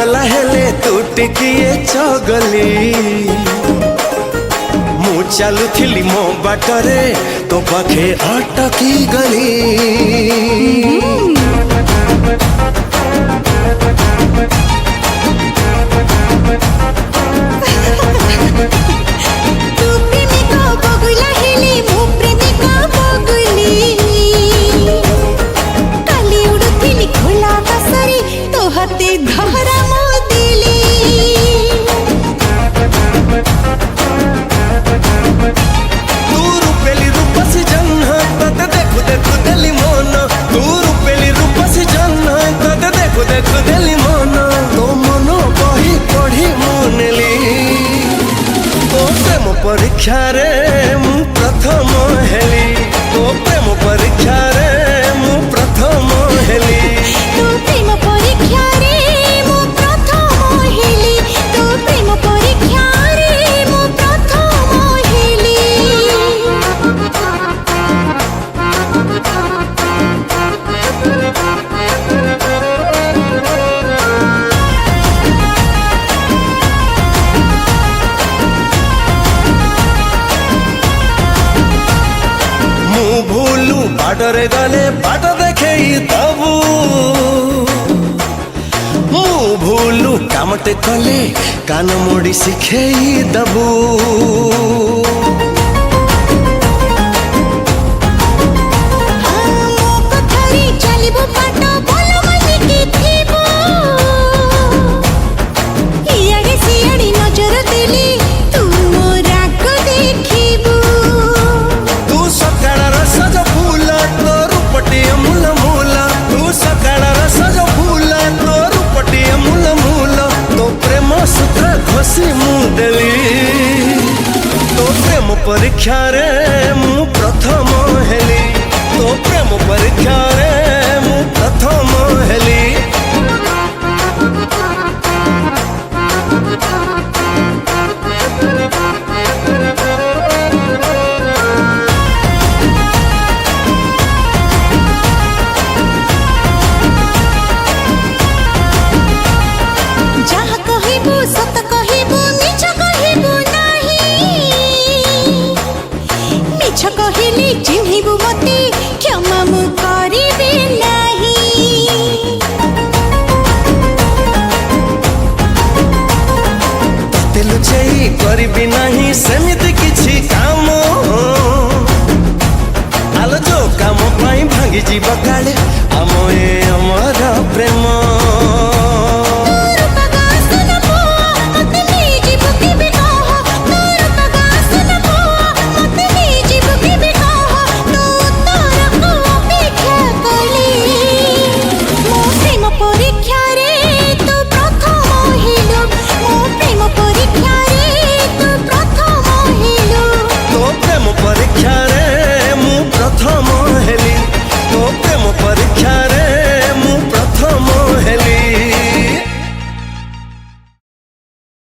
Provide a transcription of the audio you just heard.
चगला हेले तू टिकिए चगली मु चलुथिली मो बाटरे तो पाखे अटकी गली परीक्षा रे मु प्रथम हेली तो प्रेम परीक्षा रे मु प्रथम हेली तो प्रेम परीक्षा रे मु प्रथम हेली तो प्रेम परीक्षा रे मु प्रथम हेली भूलू बाटरे गले बाट देखे दबू मु भूलू कामटे कले कान मोड़ी शिखे दबू तो प्रेम परीक्षा रे मु प्रथम हेली तो प्रेम परीक्षा रे